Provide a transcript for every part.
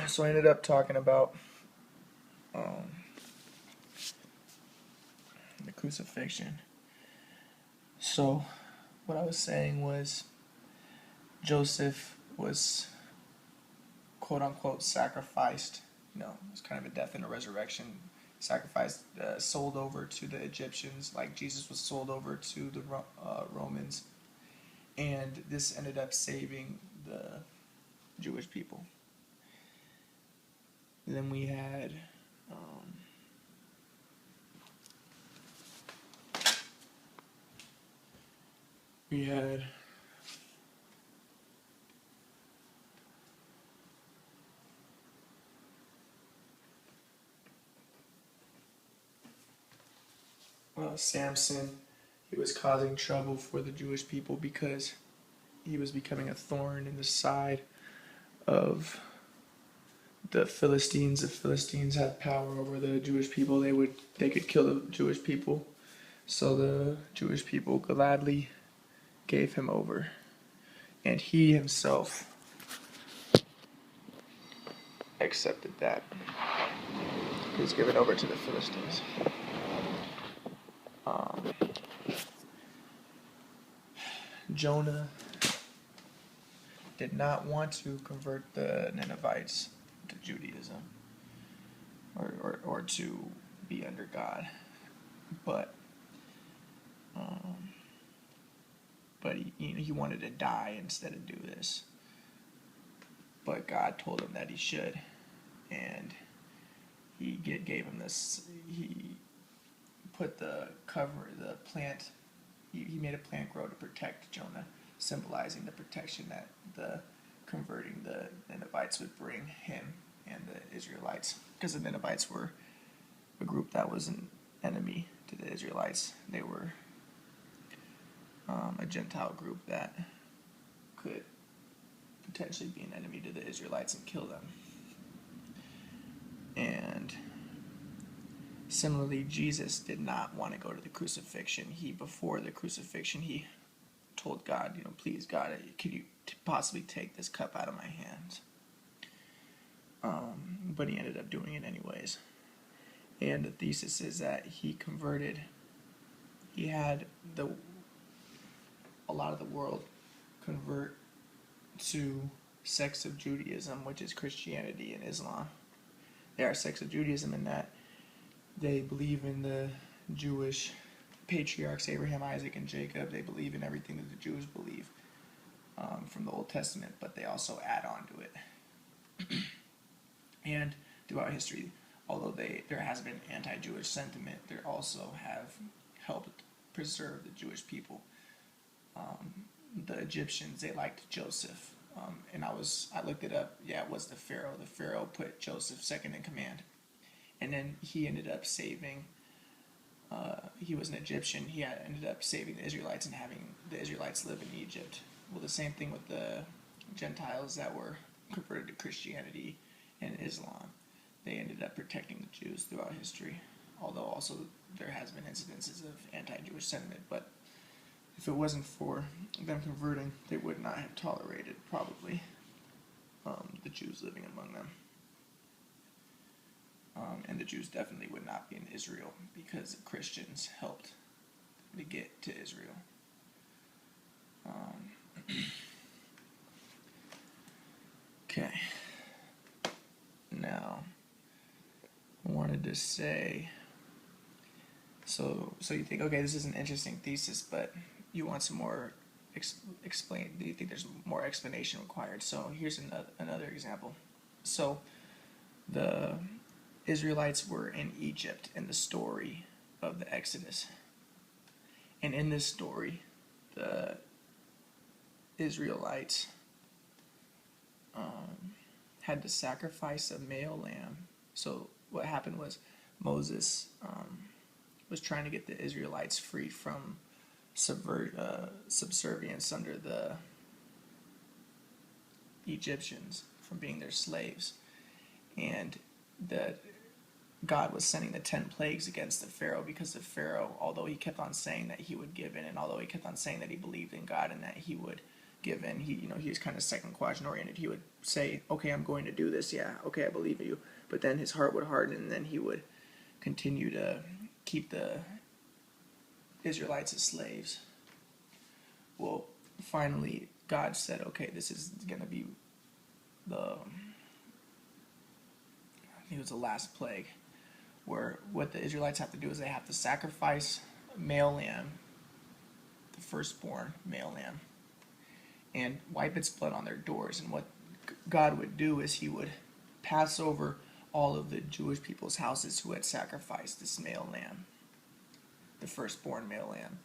So I ended up talking about um, the crucifixion. So what I was saying was Joseph was quote unquote sacrificed. It was kind of a death and a resurrection. Sacrificed, sold over to the Egyptians, like Jesus was sold over to the Romans, and this ended up saving the Jewish people. And then um, we had Samson. He was causing trouble for the Jewish people because he was becoming a thorn in the side of the Philistines. The Philistines had power over the Jewish people. They could kill the Jewish people. So the Jewish people gladly gave him over. And he himself accepted that. He was given over to the Philistines. Um, Jonah did not want to convert the Ninevites to Judaism or to be under God, but he wanted to die instead of do this. But God told him that he should, and he gave him this. He put the plant. He made a plant grow to protect Jonah, symbolizing the protection that the converting the Ninevites would bring him and the Israelites, because the Ninevites were a group that was an enemy to the Israelites. They were a Gentile group that could potentially be an enemy to the Israelites and kill them. And similarly, Jesus did not want to go to the crucifixion. Before the crucifixion, he told God, please God, could you possibly take this cup out of my hands? But he ended up doing it anyways. And the thesis is that he converted. He had a lot of the world convert to sects of Judaism, which is Christianity and Islam. They are sects of Judaism in that they believe in the Jewish patriarchs, Abraham, Isaac, and Jacob. They believe in everything that the Jews believe from the Old Testament, but they also add on to it. And throughout history, although there has been anti-Jewish sentiment, they also have helped preserve the Jewish people. The Egyptians, they liked Joseph. And I looked it up. Yeah, it was the Pharaoh. The Pharaoh put Joseph second in command. And then he ended up saving, he was an Egyptian. He ended up saving the Israelites and having the Israelites live in Egypt. Well, the same thing with the Gentiles that were converted to Christianity and Islam. They ended up protecting the Jews throughout history. Although also there has been incidences of anti-Jewish sentiment, but if it wasn't for them converting, they would not have tolerated, probably, the Jews living among them. And the Jews definitely would not be in Israel because the Christians helped to get to Israel. Okay. Now, I wanted to say, so you think, okay, this is an interesting thesis, but you want some more explain? Do you think there's more explanation required? So here's another example. So the Israelites were in Egypt in the story of the Exodus, and in this story, the Israelites had to sacrifice a male lamb. So what happened was Moses was trying to get the Israelites free from subservience under the Egyptians, from being their slaves, and that God was sending the 10 plagues against the Pharaoh because the Pharaoh, although he kept on saying that he would give in, and although he kept on saying that he believed in God and that he would given. He was kind of second quadrant oriented. He would say, okay, I'm going to do this. Yeah, okay, I believe you. But then his heart would harden, and then he would continue to keep the Israelites as slaves. Well, finally, God said, okay, this is going to be I think it was the last plague, where what the Israelites have to do is they have to sacrifice a male lamb, the firstborn male lamb, and wipe its blood on their doors. And what God would do is he would pass over all of the Jewish people's houses who had sacrificed this male lamb, the firstborn male lamb,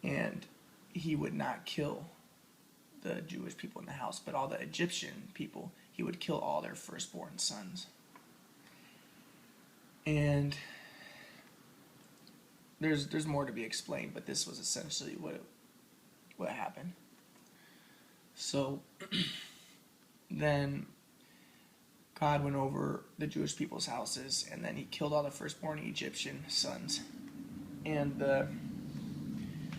and he would not kill the Jewish people in the house, but all the Egyptian people, he would kill all their firstborn sons. And there's more to be explained, but this was essentially what happened. So then God went over the Jewish people's houses, and then he killed all the firstborn Egyptian sons. And the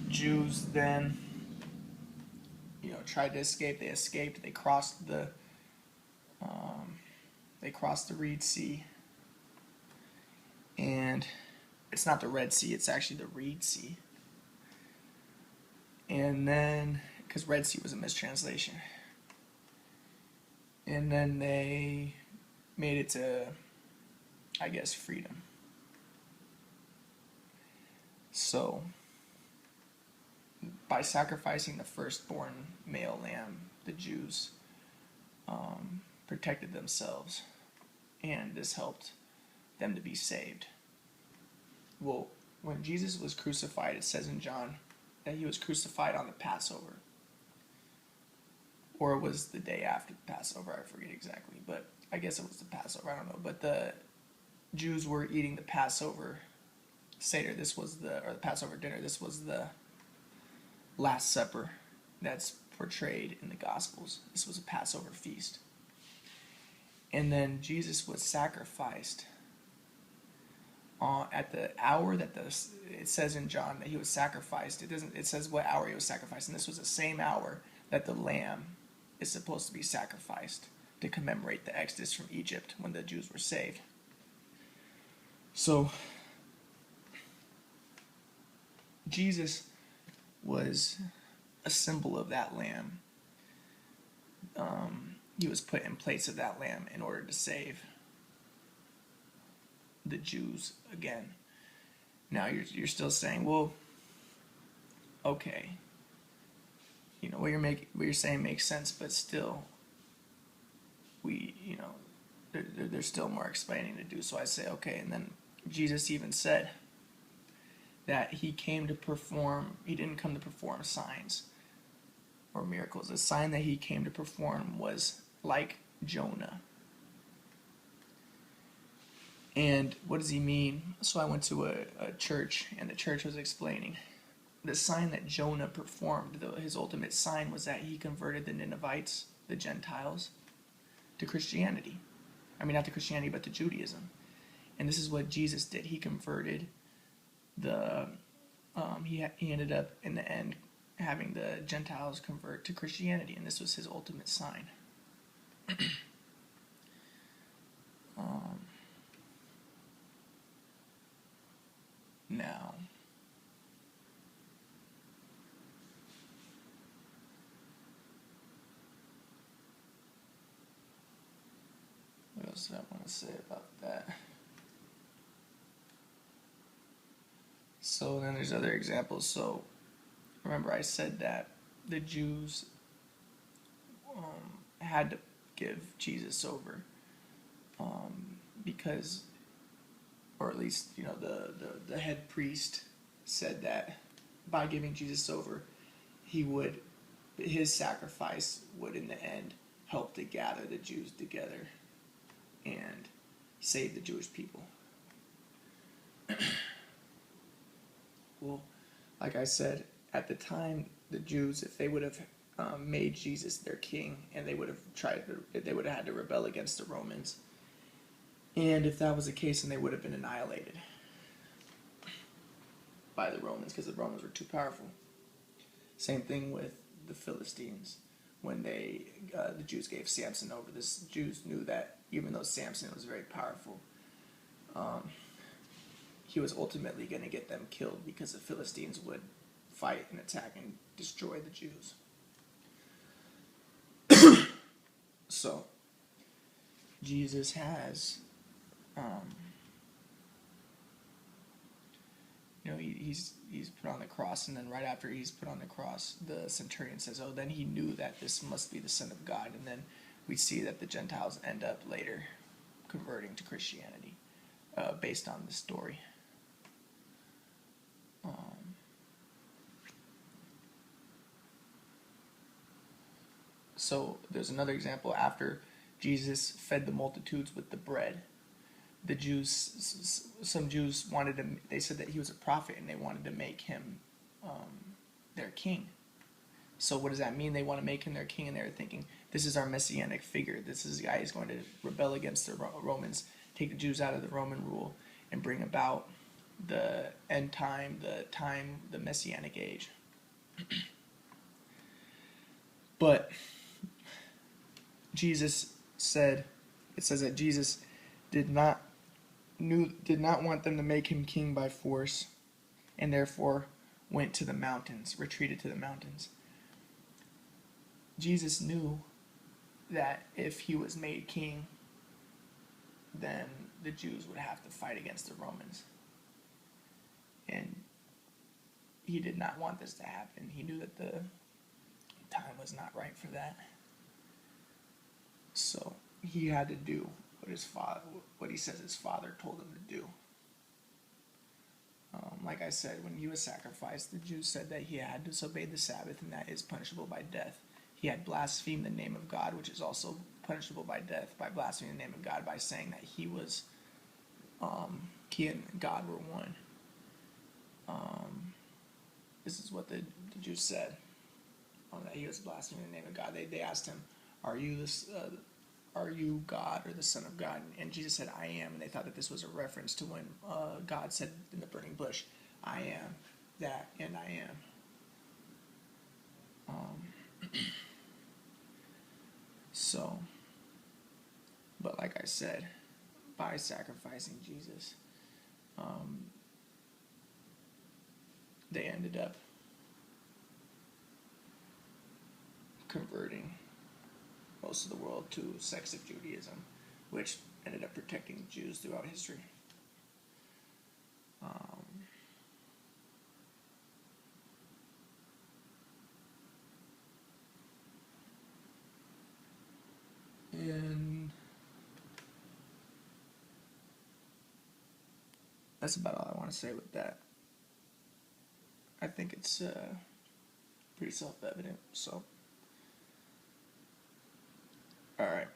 Jews then, tried to escape. They escaped. They crossed the Reed Sea, and it's not the Red Sea. It's actually the Reed Sea. And then, because Red Sea was a mistranslation, and then they made it to, I guess, freedom. So, by sacrificing the firstborn male lamb, the Jews protected themselves, and this helped them to be saved. Well, when Jesus was crucified, it says in John that he was crucified on the Passover, or it was the day after the Passover, I forget exactly, but I guess it was the Passover, I don't know. But the Jews were eating the Passover Seder, or the Passover dinner. This was the Last Supper that's portrayed in the Gospels. This was a Passover feast. And then Jesus was sacrificed at the hour that it says in John that he was sacrificed. It says what hour he was sacrificed, and this was the same hour that the lamb is supposed to be sacrificed to commemorate the Exodus from Egypt when the Jews were saved. So Jesus was a symbol of that lamb. He was put in place of that lamb in order to save the Jews again. Now you're still saying, well, okay, what you're saying makes sense, but still, there's still more explaining to do. So I say, okay, and then Jesus even said that he didn't come to perform signs or miracles. The sign that he came to perform was like Jonah. And what does he mean? So I went to a church, and the church was explaining the sign that Jonah performed. His ultimate sign was that he converted the Ninevites, the Gentiles, to Christianity. I mean, not to Christianity, but to Judaism. And this is what Jesus did. He converted he ended up in the end having the Gentiles convert to Christianity, and this was his ultimate sign. Now, what else do I want to say about that? So then there's other examples. So remember I said that the Jews had to give Jesus over because, or at least the head priest said that by giving Jesus over, his sacrifice would in the end help to gather the Jews together and save the Jewish people. Well, like I said, at the time, the Jews, if they would have made Jesus their king, and they would have had to rebel against the Romans, and if that was the case, then they would have been annihilated by the Romans, because the Romans were too powerful. Same thing with the Philistines. when the Jews gave Samson over. The Jews knew that even though Samson was very powerful, he was ultimately going to get them killed because the Philistines would fight and attack and destroy the Jews. So Jesus has, he's put on the cross, and then right after he's put on the cross, the centurion says, "Oh, then he knew that this must be the Son of God." And then we see that the Gentiles end up later converting to Christianity, based on this story. So there's another example. After Jesus fed the multitudes with the bread, the Jews, some Jews wanted to, they said that he was a prophet, and they wanted to make him their king. So what does that mean? They want to make him their king, and they're thinking, this is our messianic figure. This is a guy who's going to rebel against the Romans, take the Jews out of the Roman rule, and bring about the end time, the messianic age. But Jesus said, it says that Jesus did not want them to make him king by force, and therefore went to the mountains, retreated to the mountains. Jesus knew that if he was made king, then the Jews would have to fight against the Romans. And he did not want this to happen. He knew that the time was not right for that. So he had to do what he says his father told him to do. Like I said, when he was sacrificed, the Jews said that he had disobeyed the Sabbath, and that is punishable by death. He had blasphemed the name of God, which is also punishable by death, by blaspheming the name of God, by saying that he and God were one. This is what the Jews said, that he was blaspheming the name of God. They asked him, are you God or the Son of God? And Jesus said, I am. And they thought that this was a reference to when God said in the burning bush, I am that, and I am. But like I said, by sacrificing Jesus, they ended up converting most of the world to sects of Judaism, which ended up protecting Jews throughout history. And that's about all I want to say with that. I think it's pretty self-evident, so. Alright.